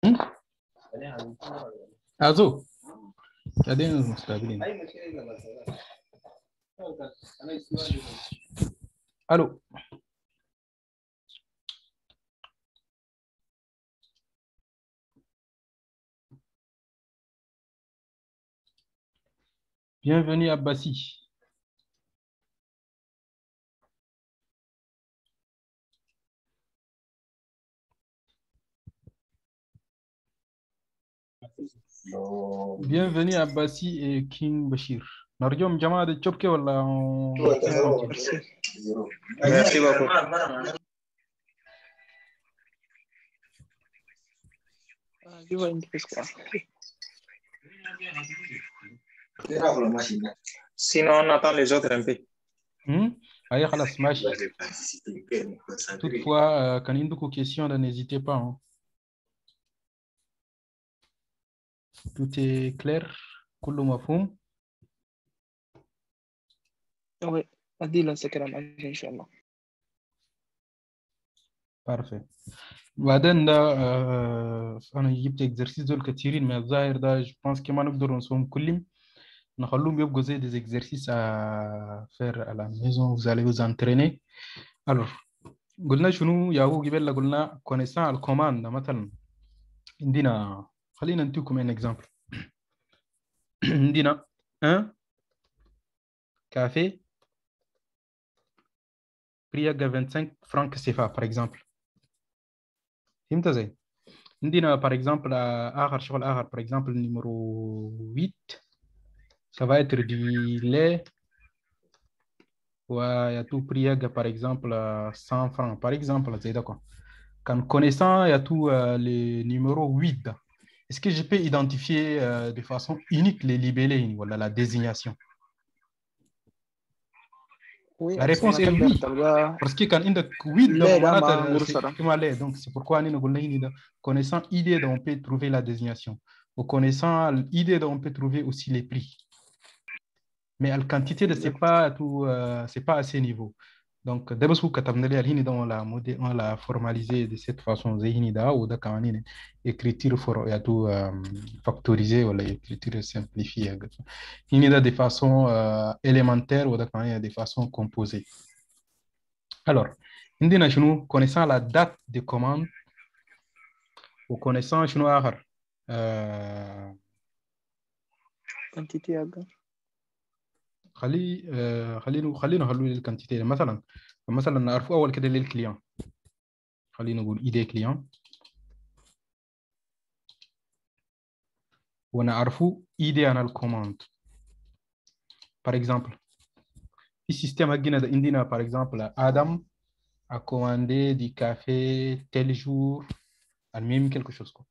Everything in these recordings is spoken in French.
هم؟ أزو بعدين مستقبلين. Allô. Bienvenue à Bassi. Bienvenue à Bassi et King Bashir. Narjom Jama de Chopke wala on tient tranquille. Merci beaucoup. Sinon, on attend les autres un peu. Allez, خلاص ماشي. Toutefois, quand il y a des questions, n'hésitez pas. Hein. Tout est clair. كله مفهوم. Oui, أدي لنا سكرة إن شاء الله. Parfait. بعدين ده أنا جبت exercices دول كثيرين من الظاهر ده. Je pense que ما نقدر نسوهم كلهم. نخلوهم يبقوا زي des exercices à faire à la maison. Vous allez vous entraîner. Alors, قلنا شنو يا هو قبل قلنا connaissant الcommande مثلا عندنا خلينا نديكم un exemple. عندنا un café prix à 25 francs CFA par exemple. فهمت زي؟ عندنا par exemple آخر شغل آخر par exemple numéro 8 ça va être du lait il y a tout prix à par exemple 100 francs par exemple c'est d'accord. Quand connaissant il y a tout le numéro 8 est-ce que je peux identifier de façon unique les libellés ou la désignation? Oui, La réponse est oui. Parce que quand il y a 8, c'est donc c'est pourquoi nous avons connaissant idée on peut trouver la désignation. Ou connaissant l'idée on peut trouver aussi les prix. Mais la quantité de c'est pas tout, c'est pas à ce niveau. Donc d'abord ce que on l'a formalisé de cette façon ou de quand écriture for et tout factorisé ou l'écriture simplifiée. Il y a de façon élémentaire ou de façon composée. Alors, عندنا شنو connaissant la date de commande ou connaissant شنو آخر quantité أقل. خلينا نخلو الكانتيتي مثلا نعرفوا أول كده للكليان خلينا نقول إيدي كليان ونعرفوا إيدي أنا الكوماند. par exemple في système عندنا par exemple Adam a commandé du café tel jour à même quelque chose quoi.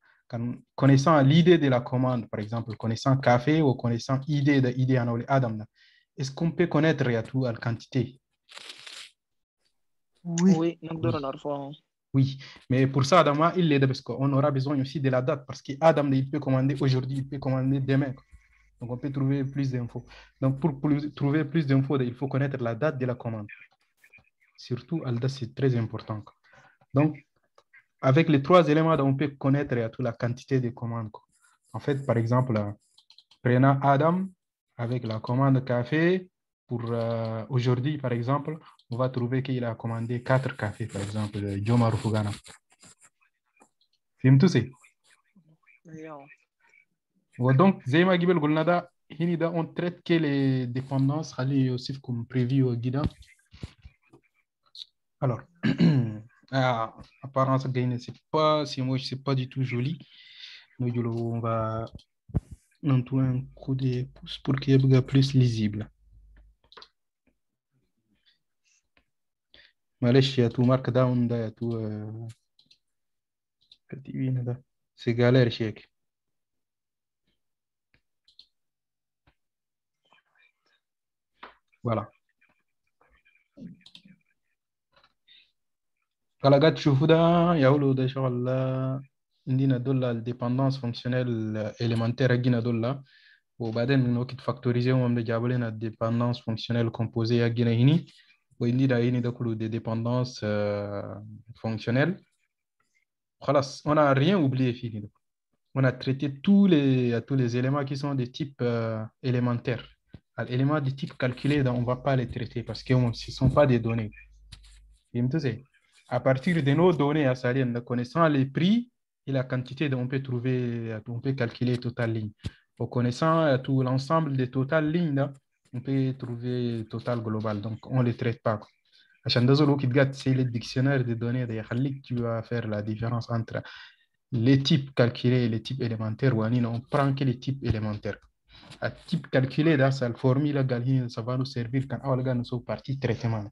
Connaissant l'idée de la commande, par exemple, connaissant café ou connaissant idée de idée en Adam, est-ce qu'on peut connaître la quantité? Oui. Oui, mais pour ça, Adam, il est parce qu'on aura besoin aussi de la date parce qu'Adam, il peut commander aujourd'hui, il peut commander demain. Donc, on peut trouver plus d'infos. Donc, pour trouver plus d'infos, il faut connaître la date de la commande. Surtout, la date, c'est très important. Donc, avec les trois éléments, on peut connaître toute la quantité de commandes. En fait, par exemple, prenant Adam avec la commande café, pour aujourd'hui, par exemple, on va trouver qu'il a commandé 4 cafés, par exemple, de Joma Rufugana. فهمتوا سي؟ Donc, زي ما قبل قلنا ده هنا ده on traite que les dépendances خلي يوصفكم preview كده. Alors, apparence gain, c'est pas du tout joli. Nous, on va tout un coup de pouce pour qu'il soit plus lisible. معلش يا تو مارك داون ده يا تو كاتبين ده c'est galère شيك. Voilà. كلا قاعد تشوفوا ده يقولوا ده شغل عندنا دول الديبندانس فونكشنال élémentaire عندنا دول وبعدين من وقت فاكتوريزيهم جابوا لنا الديبندانس فونكشنال كومبوزي عندنا هنا وعندنا هنا ده كله دي ديبندانس فونكشنال خلاص on a rien oublié فيه هنا on a traité tous les éléments qui sont des types élémentaires. Les éléments de type calculé, on ne va pas les traiter parce que ce ne sont pas des données. À partir de nos données, en connaissant les prix et la quantité, on peut calculer total ligne. En connaissant tout l'ensemble des total lignes, là, on peut trouver total global. Donc, on ne les traite pas. C'est le dictionnaire des données. Tu vas faire la différence entre les types calculés et les types élémentaires. On prend que les types élémentaires. À type calculé, dans la formule, ça va nous servir quand nous sommes partis traitement.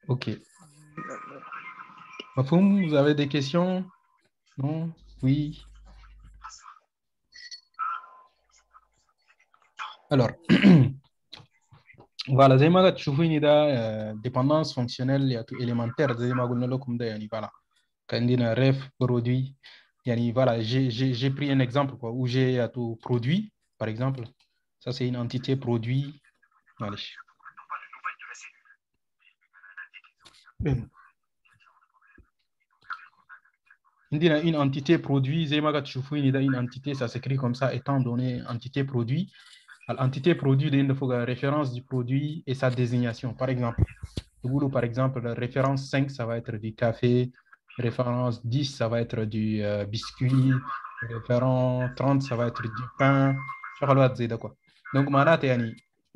OK. Mafoum, vous avez des questions? Non? Oui? Alors, voilà, زي ما تشوفوا هنا ده dépendance fonctionnelle élémentaire زي ما قلنا لكم ده يعني voilà. Quand on a ref produit, يعني voilà, j'ai pris un exemple quoi, où j'ai tout produit, par exemple. Ça, c'est une entité produit. Allez. Une entité produit, une entité, ça s'écrit comme ça, étant donné entité produit. L'entité produit, il faut la référence du produit et sa désignation. Par exemple, la référence 5, ça va être du café. Référence 10, ça va être du biscuit. Référence 30, ça va être du pain. Donc,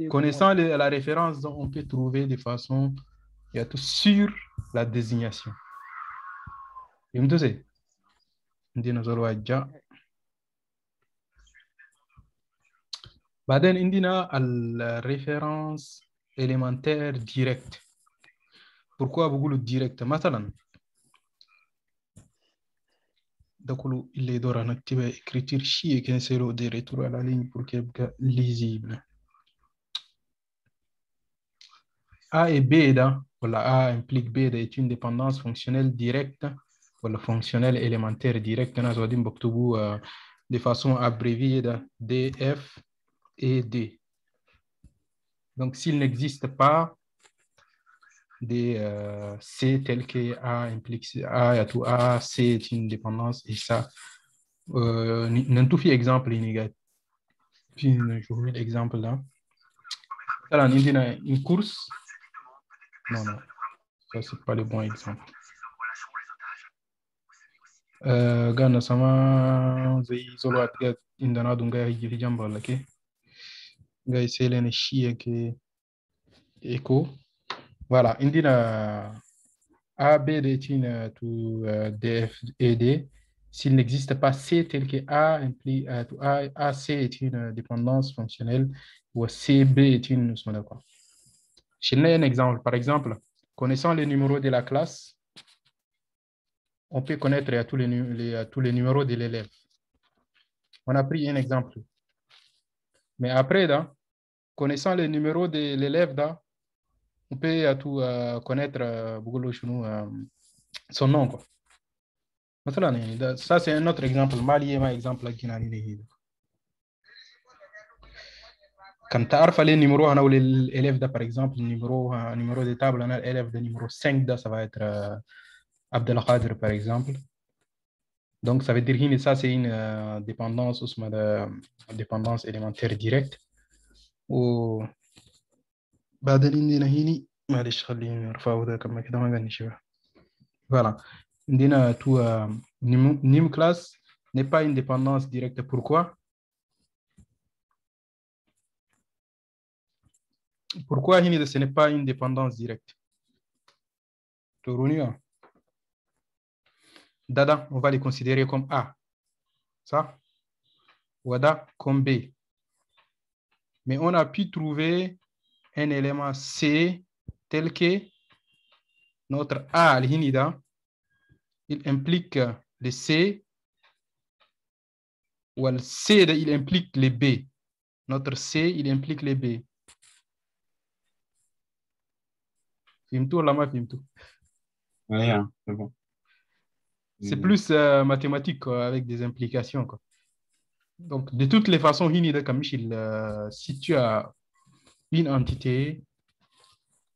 connaissant la référence, on peut trouver des façons sur la désignation. بعدين عندنا الريفرنس élémentaire direct. Pourquoi بقولوا direct مثلا ده كله اللي يدور نكتب écriture شيء كان يصيروا des retours à la ligne pour qu'il يبقى lisible. A et B ده ولا A implique B ده est une dépendance fonctionnelle directe ولا fonctionnelle élémentaire directe. أنا زودين بكتبوا de façon abréviée ده DF et D. Donc, s'il n'existe pas des C tel que A implique A, et tout A, C est une dépendance et ça, n'en tout fait exemple inégal. Puis, je vous mets l'exemple là. Alors, on a une course. Non, non, ça, c'est pas le bon exemple. Gana sama zai zolwa ga indana dunga hiji jamba lake. Ga isele ne shie ke écho. Voilà, indina A, B est une DF et D. S'il n'existe pas C tel que A implique A, C est une dépendance fonctionnelle ou CB est une. Je donne un exemple. Par exemple, connaissant les numéros de la classe, on peut connaître tous les numéros de l'élève. On a pris un exemple. Mais après, connaissant les numéros de l'élève, on peut tout connaître son nom. Quoi. Ça, c'est un autre exemple. Exemple quand tu as les numéros, on a l'élève, par exemple, numéro de table, on a l'élève de numéro 5, ça va être Abdelkader, par exemple. Donc, ça veut dire que ça, c'est une dépendance élémentaire directe. Ou voilà. Nim class n'est pas une dépendance directe. Pourquoi? Pourquoi ce n'est pas une dépendance directe? Dada, on va les considérer comme A. Ça? Wada comme B. Mais on a pu trouver un élément C tel que notre A, al-Hinida, il implique le C, ou le C, il implique les B. Notre C, il implique les B. Fimtou, lama fimtou. Oui, c'est bon. C'est plus mathématique quoi, avec des implications. Quoi. Donc, de toutes les façons, si tu as une entité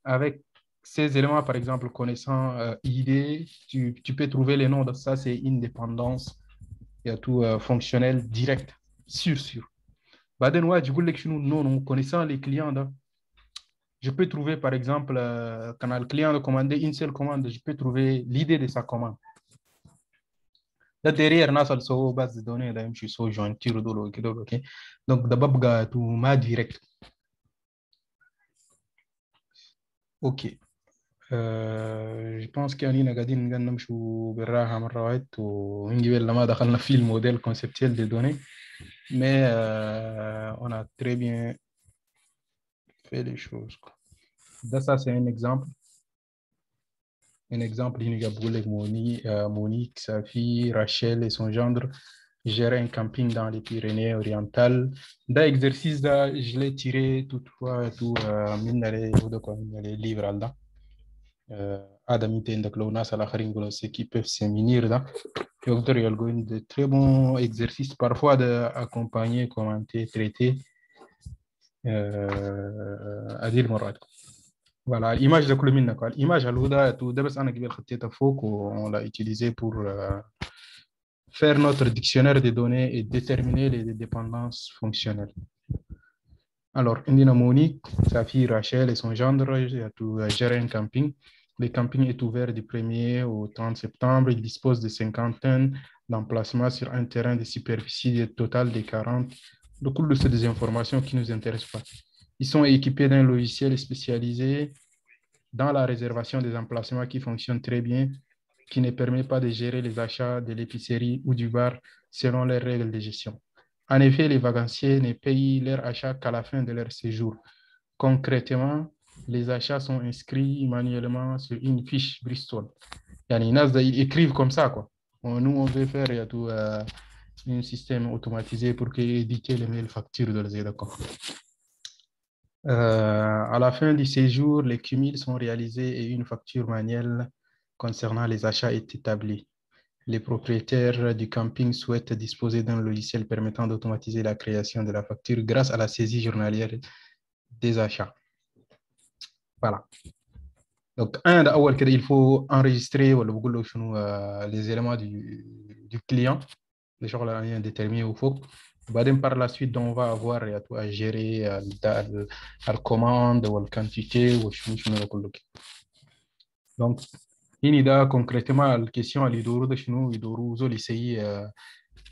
avec ces éléments, par exemple, connaissant ID, tu peux trouver les noms de ça, c'est une dépendance il y a tout fonctionnel direct, sûr. Baden, ouais, du coup, non, connaissant les clients, là, je peux trouver, par exemple, quand le client a commandé une seule commande, je peux trouver l'idée de sa commande. Là, derrière, on a une base de données, là, je suis jointure, ok. Donc, d'abord, tout ma direct. Ok. Je pense qu'Anina قاعدين نمشوا بالراحة مرة واحد ونجي لما دخلنا في الموديل conceptuel des données, mais on a très bien fait les choses. Ça, c'est un exemple. Un exemple, il y a Monique, sa fille, Rachel et son gendre géraient un camping dans les Pyrénées-Orientales. Dans l'exercice, je l'ai tiré toutefois, tout, les livres là. Adamite indaklo nas ala kharingolo c'est qui peuvent séminir là. Et autres, il y a de très bons exercices, parfois d'accompagner, commenter, traiter. À dire morad. Voilà, l'image de Colomine, l'image à l'ouda, tout d'abord, on a on l'a utilisé pour faire notre dictionnaire des données et déterminer les dépendances fonctionnelles. Alors, Indina Monique, sa fille Rachel et son gendre, gérer un camping. Le camping est ouvert du 1er au 30 septembre. Il dispose de 50 tonnes d'emplacement sur un terrain de superficie totale de 40. Le coup, c'est des informations qui ne nous intéressent pas. Ils sont équipés d'un logiciel spécialisé dans la réservation des emplacements qui fonctionne très bien, qui ne permet pas de gérer les achats de l'épicerie ou du bar selon les règles de gestion. En effet, les vacanciers ne payent leurs achats qu'à la fin de leur séjour. Concrètement, les achats sont inscrits manuellement sur une fiche Bristol. Ils écrivent comme ça, quoi. Nous, on veut faire un système automatisé pour éditer les mails factures de les d'accord. À la fin du séjour, les cumuls sont réalisés et une facture manuelle concernant les achats est établie. Les propriétaires du camping souhaitent disposer d'un logiciel permettant d'automatiser la création de la facture grâce à la saisie journalière des achats. Voilà. Donc, il faut enregistrer les éléments du client, les choses déterminés au faut. Par la suite, on va avoir à gérer la commande ou la quantité. Donc, concrètement, la question à l'idoro de chez nous,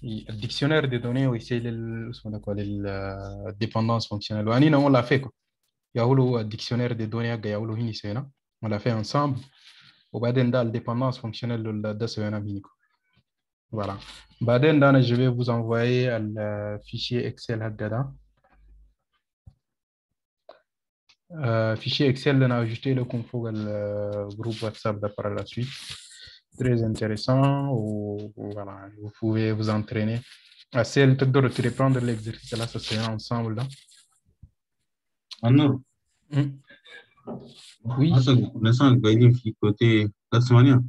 le dictionnaire des données, la dépendance fonctionnelle. On l'a fait. Il y a le dictionnaire des données, on l'a fait ensemble. Au baden la dépendance fonctionnelle de ce voilà. Baden je vais vous envoyer le fichier Excel fichier Excel, on a ajouté le confort le groupe WhatsApp par la suite. Très intéressant. Voilà, vous pouvez vous entraîner. C'est le temps de reprendre l'exercice là, ça c'est ensemble là. Anur. Oui. Nasan guiding fi côté Tasmania.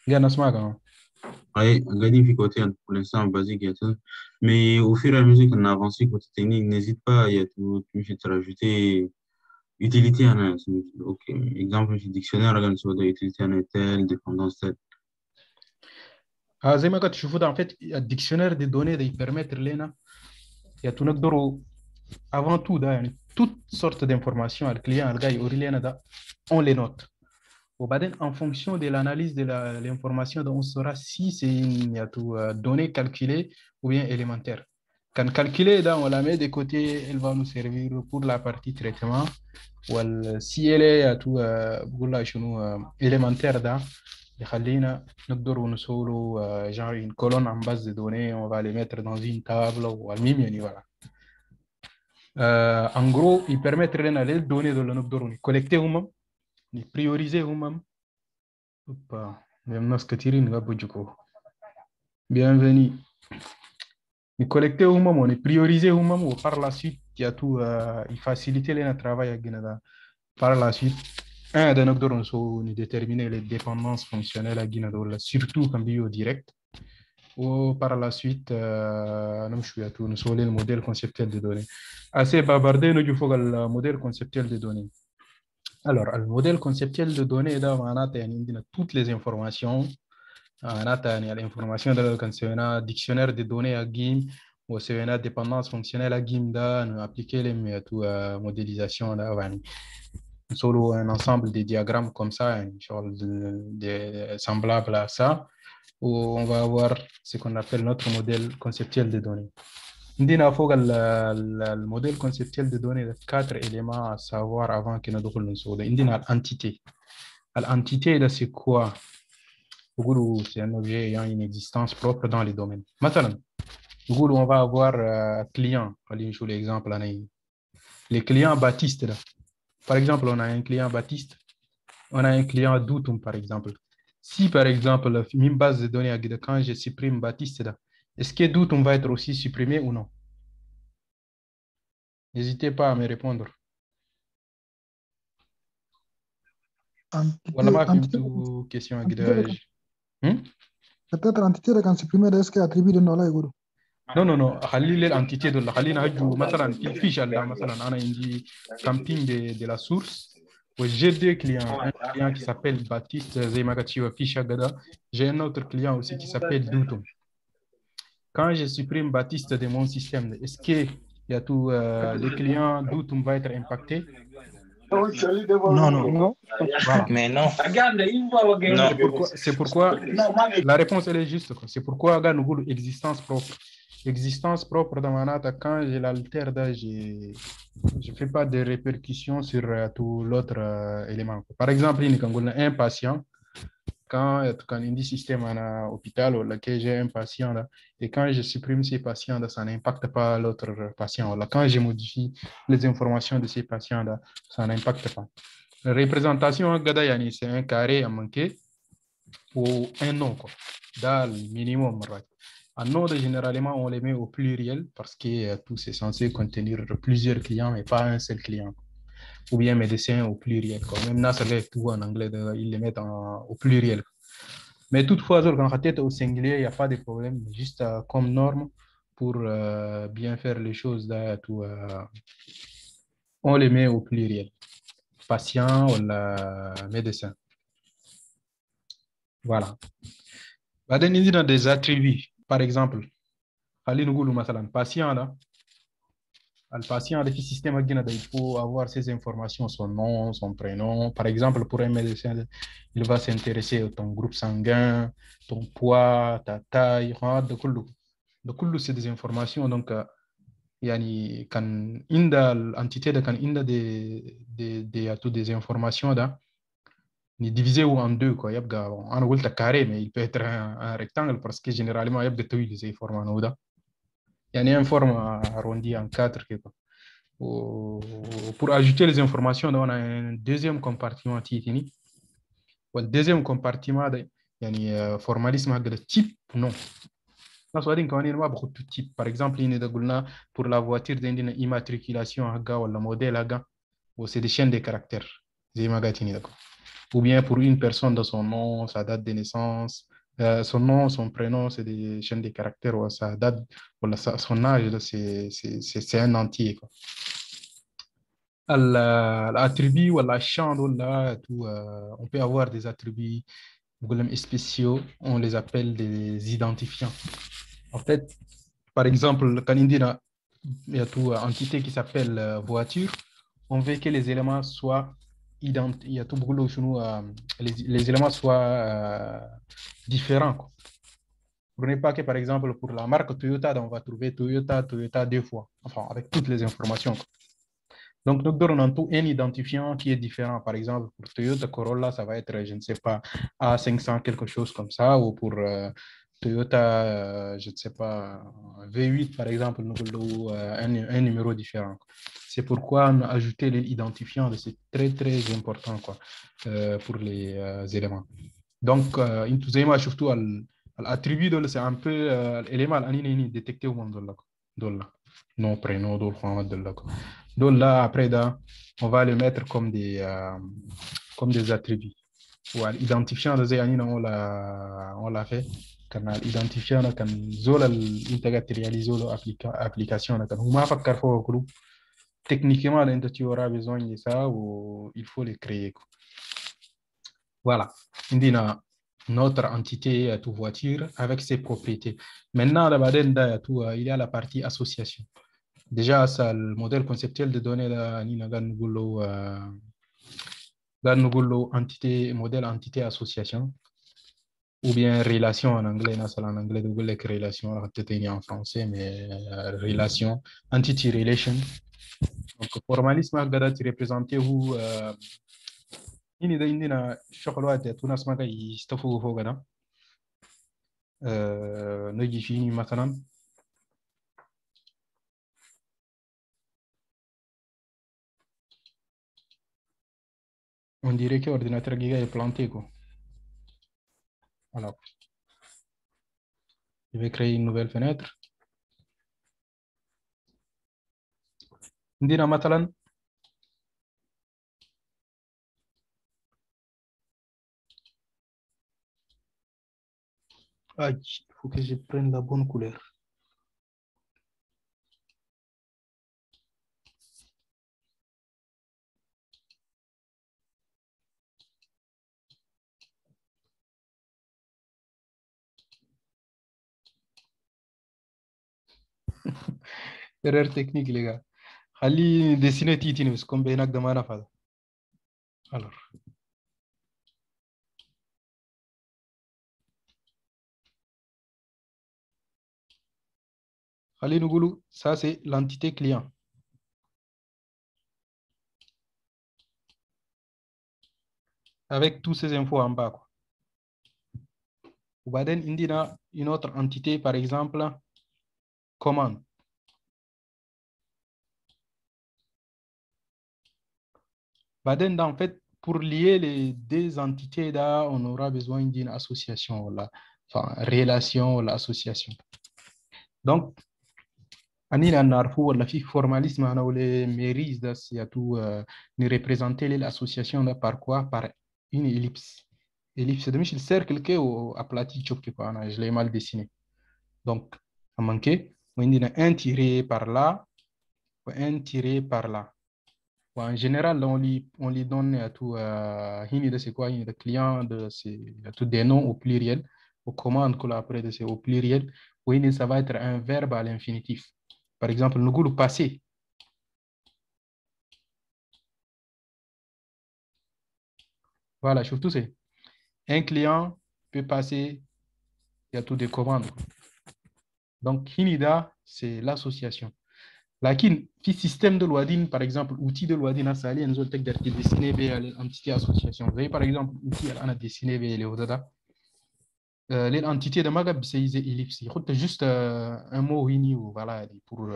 Bien, Nasmaga. Oui, guiding fi côté pour l'instant basique mais au fur et à mesure qu'on avance côté technique, n'hésite pas, il y a tout, tu peux te rajouter utilité en ok, exemple du dictionnaire, regarde sur utilité en tel, dépendance telle. زي ما قلت شوفوا en fait le dictionnaire des données il permet لنا نقدروا avant tout toutes sortes d'informations le client الجاي يوري لنا ده on les note. En fonction de l'analyse de l'information, on saura si c'est une donnée calculée ou bien élémentaire. Quand calculée, on la met de côté, elle va nous servir pour la partie traitement. Ou si elle est élémentaire, genre une colonne en base de données, on va les mettre dans une table ou à voilà. En gros, ils permettent de les données de la collecter ni prioriser humam. Bienvenue. Ni collecter humam, on est prioriser humam ou par la suite, il y a tout, il facilite le travail à Guinada. Par la suite, un de nos données sont déterminer les dépendances fonctionnelles à Guinada, surtout quand bio direct. Ou par la suite, nous sommes le modèle conceptuel de données. Assez bavardé, nous il faut le modèle conceptuel de données. Alors, le modèle conceptuel de données, on a toutes les informations l'information quand c'est un dictionnaire de données à GIM ou c'est une dépendance fonctionnelle à GIM nous appliquer les méthodes modélisation là solo un ensemble de diagrammes comme ça semblables à ça où on va avoir ce qu'on appelle notre modèle conceptuel de données. Le modèle conceptuel de données de 4 éléments à savoir avant que nous nous l'entité. L'entité, c'est quoi? C'est un objet ayant une existence propre dans les domaines. Maintenant, on va avoir client. Je vais l'exemple. Les clients Baptiste. Par exemple, on a un client Baptiste. On a un client Doutum, par exemple. Si, par exemple, une base de données, quand je supprime Baptiste, est-ce que Doutum va être aussi supprimé ou non? N'hésitez pas à me répondre. Voilà ma question. Peut-être l'entité quand supprimer est-ce qu'il attribue de nom là يقولوا non خلي l'entité de خلينا هجو مثلا في الفيش مثلا انا عندي camping de la source où j'ai deux clients un client qui s'appelle Baptiste زي ما قلت شيء فيش هكذا j'ai un autre client aussi qui s'appelle Douton. Quand je supprime Baptiste de mon système, est-ce que il y a tous les clients Douton va être impacté? Non. Voilà. Mais non. C'est pourquoi la réponse elle est juste. C'est pourquoi nous avons existence propre. Existence propre dans Manata, quand je l'altère, je ne fais pas de répercussions sur tout l'autre élément. Par exemple, quand on a un patient, quand on dit système en hôpital, lequel j'ai un patient là, et quand je supprime ces patients là, ça n'impacte pas l'autre patient. Là, quand je modifie les informations de ces patients là, ça n'impacte pas. La représentation, c'est un carré à manquer ou un nom, quoi, dans le minimum. Un nom, généralement, on les met au pluriel parce que tout c'est censé contenir plusieurs clients, mais pas un seul client. Ou bien médecin au pluriel. Quoi. Même là, ça tout en anglais, ils les mettent au pluriel. Mais toutefois, quand on est au singulier, il n'y a pas de problème. Juste comme norme, pour bien faire les choses, là, tout, on les met au pluriel. Patient ou médecin. Voilà. Il y a des attributs. Par exemple, patient, là, le patient avec le système, il faut avoir ces informations, son nom, son prénom. Par exemple, pour un médecin, il va s'intéresser à ton groupe sanguin, ton poids, ta taille. Donc, c'est des informations. Donc, yani, quand l'entité de des informations, ni divisé en deux. Quoi. On a carré, mais il peut être un rectangle parce que généralement, il y a des informations. Il y a une forme arrondie en 4. Pour ajouter les informations, on a un deuxième compartiment. Le deuxième compartiment, il y a un formalisme de type non. On a beaucoup de types. Par exemple, pour la voiture, il y a une immatriculation, le modèle, c'est des chaînes de caractères. Ou bien pour une personne, dans son nom, sa date de naissance, son nom, son prénom, c'est des chaînes de caractères, ou sa date, ou son âge, c'est un entier. L'attribut ou la champ, on peut avoir des attributs spéciaux, on les appelle des identifiants. En fait, par exemple, quand il y a une entité qui s'appelle voiture, on veut que les éléments soient identiques. Il y a tout beaucoup chez nous, les éléments soient différents. Quoi. Prenez pas que, par exemple, pour la marque Toyota, on va trouver Toyota deux fois, enfin, avec toutes les informations. Quoi. Donc, nous donnons tout un identifiant qui est différent. Par exemple, pour Toyota Corolla, ça va être, je ne sais pas, A500, quelque chose comme ça, ou pour Toyota, je ne sais pas, V8, par exemple, nous avons un numéro différent. C'est pourquoi on a ajouté l'identifiant, c'est très, très important quoi, pour les éléments. Donc, surtout, l'attribut, c'est un peu l'élément détecté au monde de là. Non, prénom, de là. Donc là, après, on va le mettre comme des attributs. Ou l'identifiant, on l'a fait. Quand l'identifiant, quand Zola réalise l'application, techniquement, tu auras besoin de ça ou il faut le créer. Voilà. notre entité à tout voiture avec ses propriétés. Maintenant, il y a la partie association. Déjà, ça, le modèle conceptuel de données, entité, modèle entité association, ou bien relation en anglais, en anglais, relation en français, mais relation, entity relation. Donc, formalisme, tu représenté où ini da indina chocolate tuna smaka istafu fogana noji fini مثلا on dirait que l'ordinateur Giga est planté quoi. Alors je vais créer une nouvelle fenêtre. indina مثلا il faut que je prenne la bonne couleur. Erreur technique les gars. خلي dessiner تيتي بس كم بينك دمانة فاضي. Alors خلي نقولوا ça c'est l'entité client. Avec tous ces infos en bas quoi. وبعدين عندنا une autre entité par exemple commande. Baden, en fait, pour lier les deux entités, là, on aura besoin d'une association, là, enfin, relation, l'association. Donc, anina narfu wala fi formalisme ana wala mairies da siatu ni représenter l'association da par quoi? Par une ellipse. Ellipse, c'est le cercle qui est aplati chop quoi, je l'ai mal dessiné. Donc, à manquer, on a un tiré par là, un tiré par là. En général, on lui donne à tout, c'est quoi, le client, à tout des noms au pluriel, aux commandes qu'on a après de c'est au pluriel, oui, ça va être un verbe à l'infinitif. Par exemple, nous le passé. Voilà, surtout c'est un client peut passer, il y a tout des commandes. Donc, Hinida, c'est l'association. Lakin, fi système de loi par exemple, outil de loi à Sali, nous avons dessiné l'entité association. Vous voyez, par exemple, outil à dessiné les Odada. L'entité de Magab, c'est ellipse. Il faut juste un mot wini ou voilà, pour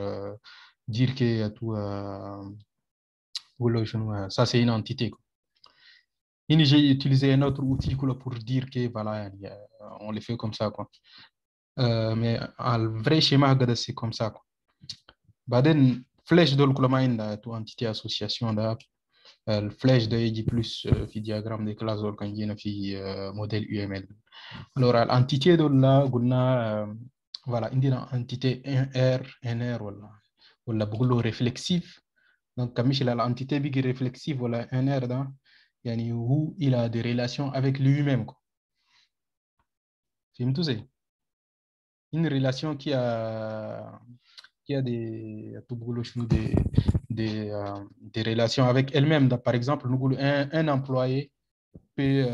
dire que tout, ça c'est une entité. J'ai utilisé un autre outil pour dire que voilà, on le fait comme ça. Quoi. Mais le vrai schéma, c'est comme ça. Quoi. Baden, flèche de l'Uklamain, tout entité association, le flèche de EG plus, fi diagramme de classe d'organisation, fi modèle UML. Alors, l'entité de là, voilà, une entité NR, NR, voilà, beaucoup réflexif. Donc, comme je l'entité big réflexive, voilà, NR, où il a des relations avec lui-même. C'est tout ça. Une relation qui a des relations avec elle-même. Par exemple, un employé peut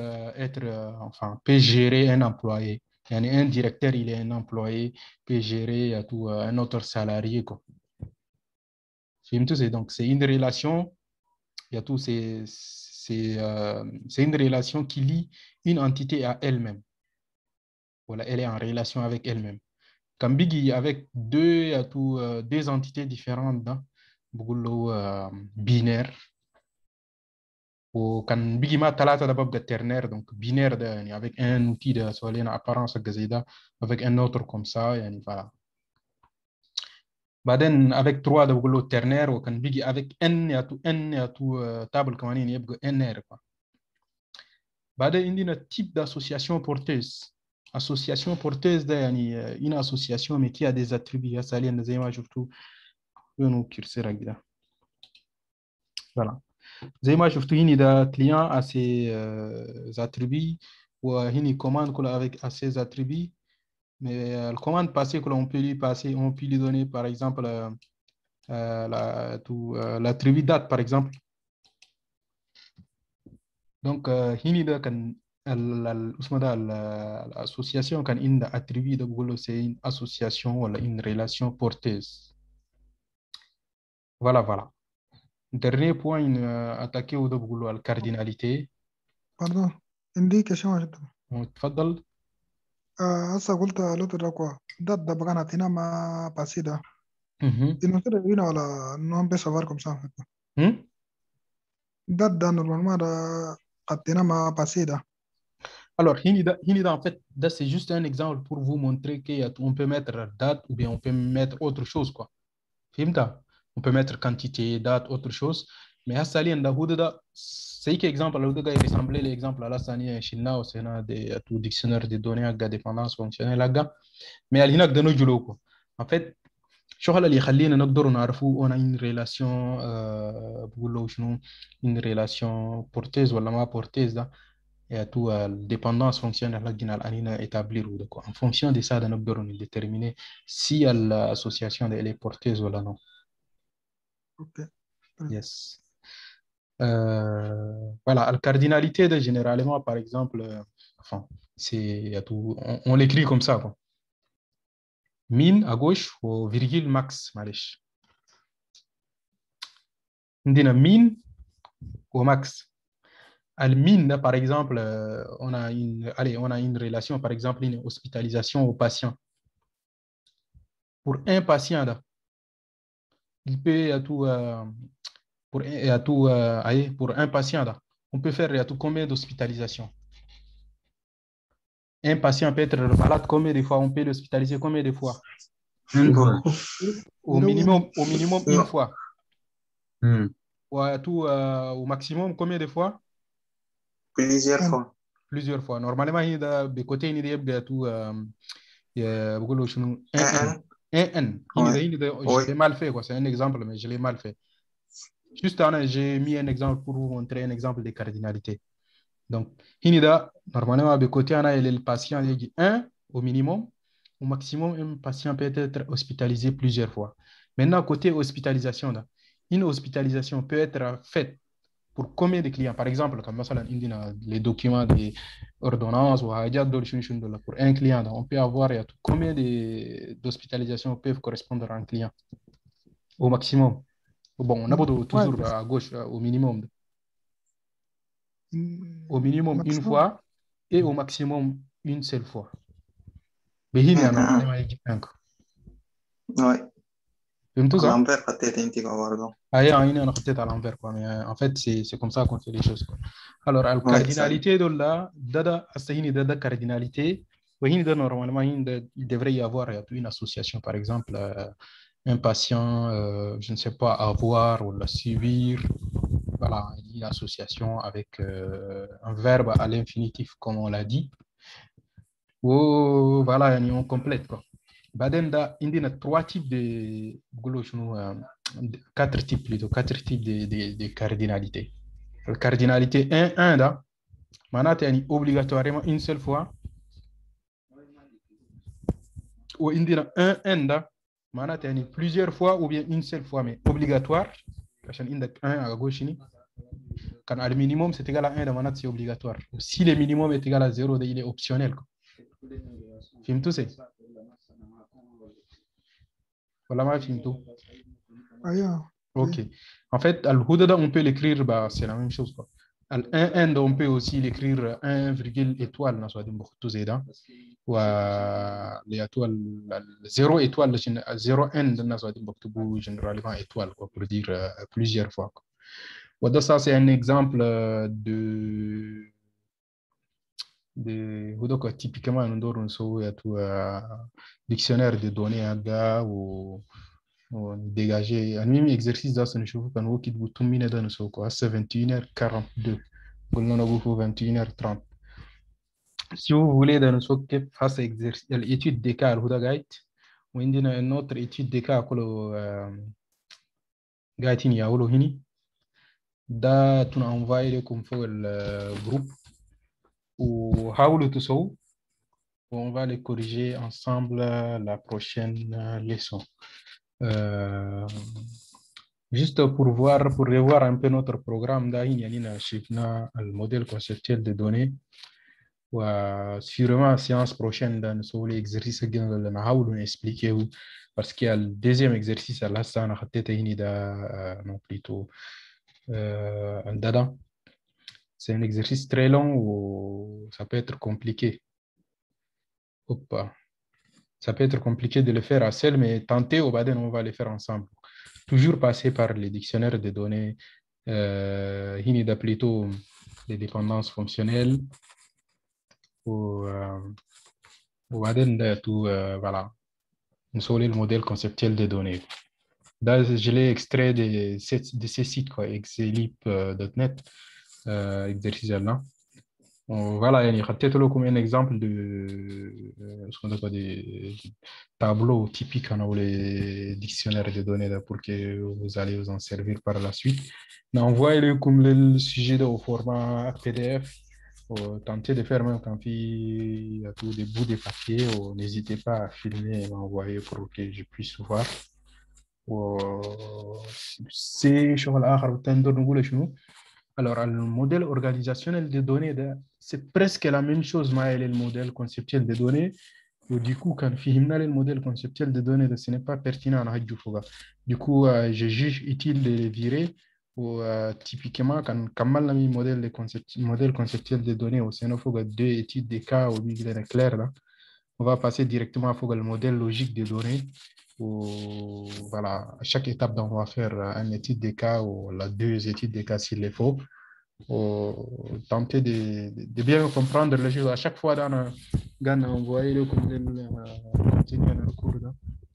enfin, peut gérer un employé. Un directeur, il est un employé, peut gérer un autre salarié. Quoi. Donc, c'est une relation, il y a tout, c'est une relation qui lie une entité à elle-même. Voilà, elle est en relation avec elle-même. Comme Biggie, avec deux entités différentes, binaire, ou quand Biggie ma talata d'abord de ternaire, donc binaire avec un outil de soit apparence avec un autre comme ça, voilà. Baden avec trois de ternaire, ou quand Biggie avec n table comme il y a nr. Baden il y a un type d'association porteuse. Association porteuse, une association mais qui a des attributs, ça vient des images surtout. Voilà. زي ما شفتوا هنا ده client a ses attributs ou une commande avec ses attributs. Mais la commande passée, on peut lui passer, on peut lui donner par exemple l'attribut date par exemple. Donc, l'association quand une attribut de Google, c'est une association ou une relation porteuse. Voilà. Dernier point, attaqué au Google, la cardinalité. Pardon, عندي question واحدة. تفضل. هسه قلت لو تدركوا ده بقى نعطينا ما باسيدا. إنه كده هنا ولا نوم بس أفاركم سامع. ده normalement قطينا ما باسيدا. Alors, Hinida, en fait, c'est juste un exemple pour vous montrer qu'on peut mettre date ou bien on peut mettre autre chose, quoi. On peut mettre quantité, date, autre chose. Mais à Sali, c'est qu'exemple, il ressemblait l'exemple à la Sani China, au Sénat des dictionnaires de données à dépendance fonctionnelle. Mais à l'INAC de nos jours, en fait, الشغل اللي يخلينا نقدر نعرفوا انا ان ريلاسيون بقول له شنو ان ريلاسيون بورتيز ولا ما بورتيز ده et tout dépendance fonctionnelle là qu'on a établir ou de quoi en fonction de ça nous devons déterminer si l'association est porteuse ou non. Ok. Yes. Voilà, la cardinalité de généralement par exemple enfin c'est tout on l'écrit comme ça quoi. Min à gauche ou virgule max معلش. عندنا min au max. Al-min, par exemple, on a une relation, par exemple, une hospitalisation au patient. Pour un patient, là, il peut pour un patient, là, on peut faire combien d'hospitalisations? Un patient peut être malade combien de fois? On peut l'hospitaliser combien de fois? Une fois. Au minimum une fois. Au maximum combien de fois? Plusieurs fois. Plusieurs fois. Normalement, il y a des côtés, il y a tout. Je l'ai mal fait, quoi. C'est un exemple, mais je l'ai mal fait. Juste, j'ai mis un exemple pour vous montrer un exemple de cardinalité. Donc, normalement, de côté, le patient, il dit 1 au minimum. Au maximum, un patient peut être hospitalisé plusieurs fois. Maintenant, côté hospitalisation, une hospitalisation peut être faite pour combien de clients? Par exemple, comme les documents des ordonnances ou pour un client, on peut avoir combien d'hospitalisations peuvent correspondre à un client au maximum. Bon, on a toujours à gauche au minimum. Au minimum une fois et au maximum une seule fois. Mais il y a normalement Ouais. tout ça? l'envers peut-être un petit peu pardon. À l'envers, quoi. Mais en fait, c'est comme ça qu'on fait les choses, quoi. Alors, la cardinalité de là, dada cardinalité, normalement, il devrait y avoir une association, par exemple, un patient, je ne sais pas, avoir ou la subir, voilà, une association avec un verbe à l'infinitif, comme on l'a dit. Ou voilà, on complète, quoi. Baden da indina 3 types de quatre types plutôt, 4 types de cardinalité. La cardinalité 1 da manate yani obligatoirement une seule fois. Ou indina 1 da manate yani plusieurs fois ou bien une seule fois mais obligatoire. Parce que inda 1 à gauche ni quand le minimum c'est égal à 1 da manate c'est obligatoire. Si le minimum est égal à 0 il est optionnel. Fim tout c'est. Voilà, ma film tout. Ok. En fait, al-Hudada, on peut l'écrire, bah, c'est la même chose, quoi. Al-1, on peut aussi l'écrire 1, étoile, dans soit tout zéda. Ou les étoiles, 0 étoile, 0 n, dans soit généralement étoile, quoi, pour dire plusieurs fois. Quoi. Ça, c'est un exemple typiquement, nous avons un dictionnaire de données ou dégager un même exercice dans ce niveau quand vous quittez vous tombez dans ce quoi c'est 21h42 vous n'avez pas 21h30 si vous voulez dans ce que face exercice l'étude des cas ou guide ou une autre étude des cas que le guide ni yaolo hini da tu envoyé comme faut le groupe ou Haoulou Toussou. On va les corriger ensemble la prochaine leçon. Juste pour revoir un peu notre programme, il y a le modèle conceptuel de données. Sûrement, la séance prochaine, dans l'exercice que nous allons expliquer, parce qu'il y a le deuxième exercice à l'instant, non plutôt un dada. C'est un exercice très long où ça peut être compliqué. Ça peut être compliqué de le faire à seul, mais tenter au Baden, on va le faire ensemble. Toujours passer par les dictionnaires de données, plutôt les dépendances fonctionnelles, ou Baden, voilà, nous sommes le modèle conceptuel des données. Là, je l'ai extrait de ces sites, quoi, exelip.net, exercice là. Voilà, il y a peut-être comme un exemple de ce qu'on appelle des tableaux typiques dans les dictionnaires de données là, pour que vous allez vous en servir par la suite. Envoyez-le comme le sujet au format PDF. Tentez de faire même quand il y a tous des bouts de papier. N'hésitez pas à filmer et m'envoyer pour que je puisse voir. C'est alors, le modèle organisationnel des données, c'est presque la même chose, mais le modèle conceptuel des données. Et du coup, quand on a le modèle conceptuel des données, ce n'est pas pertinent. Du coup, je juge utile de les virer. Typiquement, quand on a mis modèle conceptuel des données, au sein de deux études des cas au milieu de clair, là, on va passer directement à le modèle logique des données. Voilà, à chaque étape, on va faire une étude des cas ou deux études des cas s'il le faut. Tenter de bien comprendre les choses. À chaque fois, on envoie le contenu dans le cours,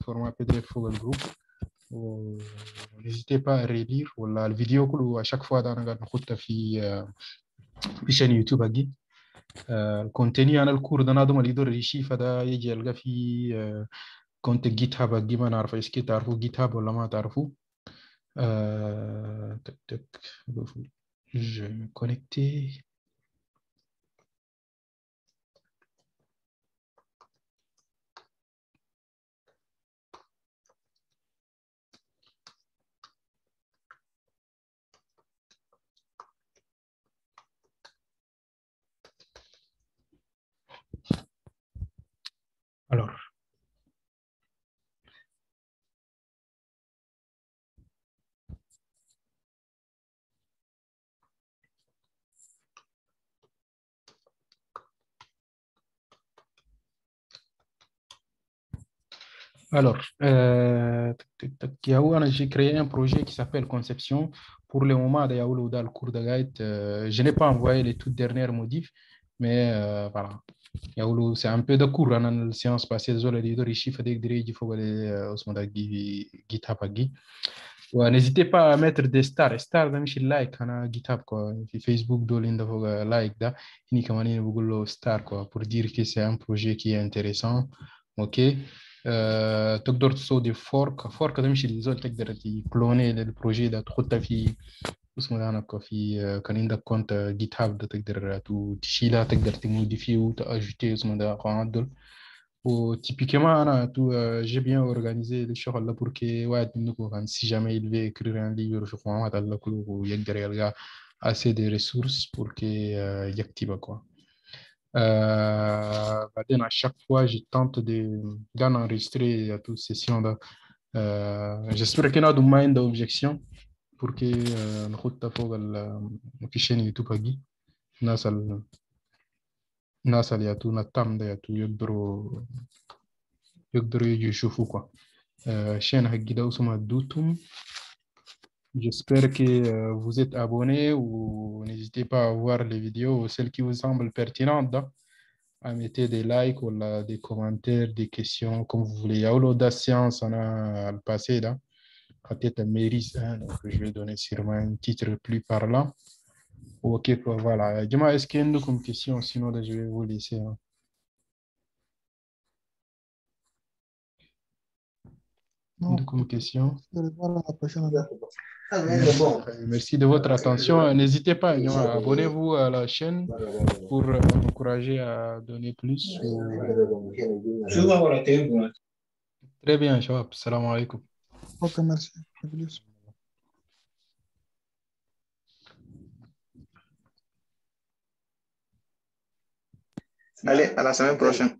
format PDF pour le groupe. N'hésitez pas à relire la vidéo à chaque fois dans la chaîne YouTube. Le contenu dans le cours, dans les chiffres, il y a compte GitHub. Est-ce que tu as GitHub ou la je vais me connecter. Alors, j'ai créé un projet qui s'appelle Conception. Pour le moment, dans le cours de guide, je n'ai pas envoyé les toutes dernières modifs, mais voilà. C'est un peu de cours dans la séance passée. Désolé, les chiffres il faut aller GitHub. N'hésitez pas à mettre des stars. Stars, dans like, GitHub, quoi. Facebook, like, star, quoi, pour dire que c'est un projet qui est intéressant. OK. تقدر تصودي فورك تمشي للزول تقدر تكلوني للبروجي ده تحطها في اسمه ده انا في كان عندك كونت جيت هاب ده تقدر تشيلها تقدر تموديفي وتاجوتي اسمه ده قواعد وتيبيكيما انا j'ai bien organisé الشغل ده pour que واحد منكم كان si jamais il veut écrire un livre في قواعد الله كله ويقدر يلقى assez de ressources pour que يكتبها quoi. À chaque fois, je tente d'enregistrer toutes ces sessions-là. J'espère qu'il y a de moins d'objections pour que notre chaîne YouTube agi. الناس اللي يعطونا التام ده يقدروا يجوا يشوفوا quoi. chaîne حقي ده اسمها دوتوم. J'espère que vous êtes abonnés ou n'hésitez pas à voir les vidéos, celles qui vous semblent pertinentes, à mettre des likes ou des commentaires, des questions, comme vous voulez. Il y a l'audacience, on a le passé, là. Peut-être un mérite, donc je vais donner sûrement un titre plus parlant. Ok, voilà. Dis-moi, est-ce qu'il y a une question? Sinon, là, je vais vous laisser. Non. Une question? Je vais répondre à la prochaine. Merci de votre attention. N'hésitez pas, abonnez-vous à la chaîne pour m'encourager à donner plus. Très bien, Chouab. Salam alaikum. Ok, merci. Allez, à la semaine prochaine.